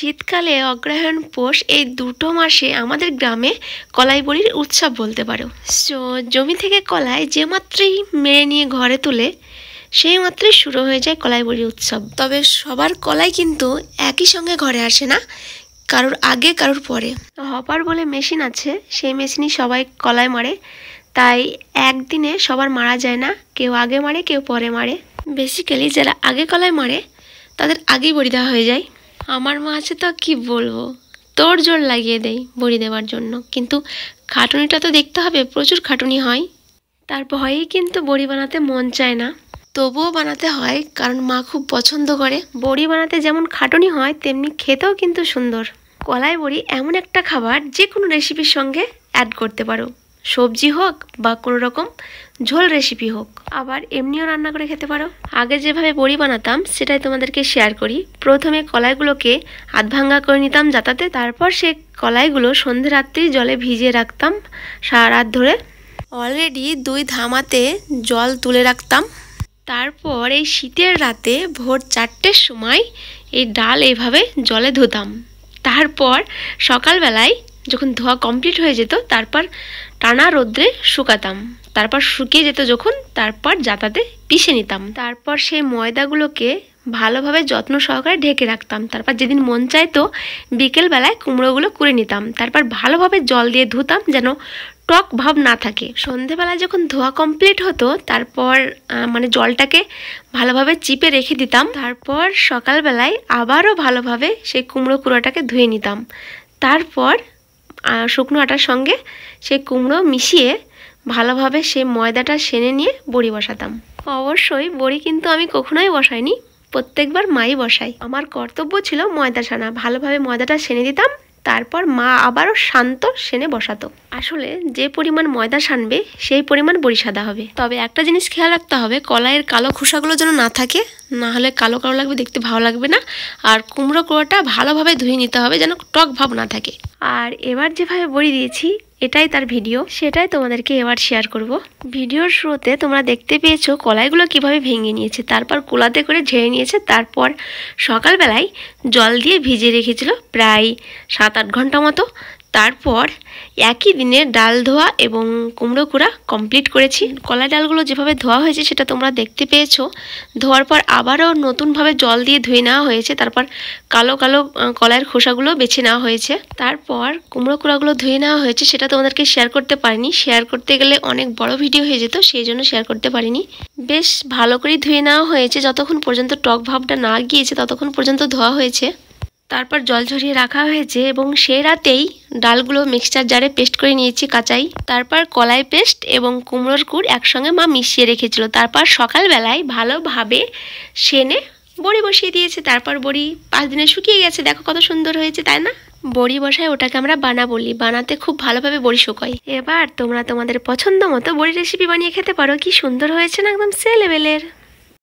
শীতকালে অগ্রহায়ণ পৌষ এই দুটো মাসে আমাদের গ্রামে কলাই বড়ির উৎসব বলতে পারো। সো জমি থেকে কলাই যে মাত্রই মেরে নিয়ে ঘরে তুলে সেই মাত্রই শুরু হয়ে যায় কলাই বড়ির উৎসব। তবে সবার কলাই কিন্তু একই সঙ্গে ঘরে আসে না, কারোর আগে কারোর পরে। হপার বলে মেশিন আছে, সেই মেশিনই সবাই কলাই মারে, তাই একদিনে সবার মারা যায় না, কেউ আগে মারে কেউ পরে মারে। বেসিক্যালি যারা আগে কলাই মারে তাদের আগেই বড়ি দেওয়া হয়ে যায়। আমার মা আছে তো কি বলবো, তোর জোর লাগিয়ে দেয় বড়ি দেওয়ার জন্য, কিন্তু খাটুনিটা তো দেখতে হবে, প্রচুর খাটুনি হয়। তার ভয়েই কিন্তু বড়ি বানাতে মন চায় না, তবুও বানাতে হয় কারণ মা খুব পছন্দ করে। বড়ি বানাতে যেমন খাটুনি হয় তেমনি খেতেও কিন্তু সুন্দর। কলাই বড়ি এমন একটা খাবার যে কোনো রেসিপির সঙ্গে অ্যাড করতে পারো, সবজি হোক বা কোনো রকম ঝোল রেসিপি হোক, আবার এমনিও রান্না করে খেতে পারো। আগে যেভাবে বড়ি বানাতাম সেটাই তোমাদেরকে শেয়ার করি। প্রথমে কলাইগুলোকে আধ ভাঙ্গা করে নিতাম জাতাতে, তারপর সে কলাইগুলো সন্ধে রাত্রি জলে ভিজিয়ে রাখতাম সারা রাত ধরে। অলরেডি 2 ধামাতে জল তুলে রাখতাম। তারপর এই শীতের রাতে ভোর 4টের সময় এই ডাল এইভাবে জলে ধুতাম। তারপর সকালবেলায় যখন ধোয়া কমপ্লিট হয়ে যেত তারপর টানা রোদ্রে শুকাতাম, তারপর শুকিয়ে যেত যখন তারপর জাতাতে পিষে নিতাম। তারপর সেই ময়দাগুলোকে ভালোভাবে যত্ন সহকারে ঢেকে রাখতাম। তারপর যেদিন মন চাইতো বিকেলবেলায় কুমড়োগুলো কুড়ে নিতাম, তারপর ভালোভাবে জল দিয়ে ধুতাম যেন টক ভাব না থাকে। সন্ধেবেলায় যখন ধোয়া কমপ্লিট হতো তারপর জলটাকে ভালোভাবে চিপে রেখে দিতাম। তারপর সকালবেলায় আবারও ভালোভাবে সেই কুমড়ো কুড়োটাকে ধুয়ে নিতাম। তারপর শুকনো আটার সঙ্গে সেই কুমড়ো মিশিয়ে ভালোভাবে সেই ময়দাটা সেনে নিয়ে বড়ি বসাতাম। অবশ্যই বড়ি কিন্তু আমি কখনোই বসাইনি, প্রত্যেকবার মাই বসাই। আমার কর্তব্য ছিল ময়দা সানা, ভালোভাবে ময়দাটা সেনে দিতাম, তারপর মা আবারও শান্ত সেনে বসাতো। আসলে যে পরিমাণ ময়দা সানবে সেই পরিমাণ বড়ি সাদা হবে। তবে একটা জিনিস খেয়াল রাখতে হবে, কলাইয়ের কালো খোসাগুলো যেন না থাকে, না হলে কালো কালো লাগবে, দেখতে ভালো লাগবে না। আর কুমড়ো কুড়োটা ভালোভাবে ধুয়ে নিতে হবে যেন টক ভাব না থাকে। আর এবার যেভাবে বড়ি দিয়েছি এটাই তার ভিডিও, সেটাই তোমাদেরকে এবার শেয়ার করব। ভিডিওর শুরুতে তোমরা দেখতে পেয়েছো কলাইগুলো কিভাবে ভেঙে নিয়েছে, তারপর কুলাতে করে ঝেড়ে নিয়েছে, তারপর সকালবেলায় জল দিয়ে ভিজিয়ে রেখেছিল প্রায় 7-8 ঘন্টা মতো। তারপর একই দিনে ডাল ধোয়া এবং কুমড়ো কুড়া কমপ্লিট করেছি। কলাই ডালগুলো যেভাবে ধোয়া হয়েছে সেটা তোমরা দেখতে পেয়েছো। ধোয়ার পর আবারও নতুনভাবে জল দিয়ে ধুয়ে নেওয়া হয়েছে, তারপর কালো কালো কলাইয়ের খোসাগুলো বেছে নেওয়া হয়েছে। তারপর কুমড়ো কুড়াগুলো ধুয়ে নেওয়া হয়েছে, সেটা তোমাদেরকে শেয়ার করতে পারিনি, শেয়ার করতে গেলে অনেক বড় ভিডিও হয়ে যেত, সেই জন্য শেয়ার করতে পারিনি। বেশ ভালো করে ধুয়ে নেওয়া হয়েছে, যতক্ষণ পর্যন্ত টক ভাবটা না গিয়েছে ততক্ষণ পর্যন্ত ধোয়া হয়েছে। তারপর জল ঝরিয়ে রাখা হয়েছে এবং সেই রাতেই ডালগুলো মিক্সচার জারে পেস্ট করে নিয়েছি কাঁচাই। তারপর কলাই পেস্ট এবং কুমড়োর কুড় একসঙ্গে মা মিশিয়ে রেখেছিল। তারপর সকালবেলায় ভালোভাবে সেনে বড়ি বসিয়ে দিয়েছে। তারপর বড়ি 5 দিনে শুকিয়ে গেছে, দেখো কত সুন্দর হয়েছে, তাই না? বড়ি বসায় ওটাকে আমরা বানা বলি, বানাতে খুব ভালোভাবে বড়ি শুকাই। এবার তোমরা তোমাদের পছন্দ মতো বড়ি রেসিপি বানিয়ে খেতে পারো। কি সুন্দর হয়েছে না, একদম সে লেভেলের।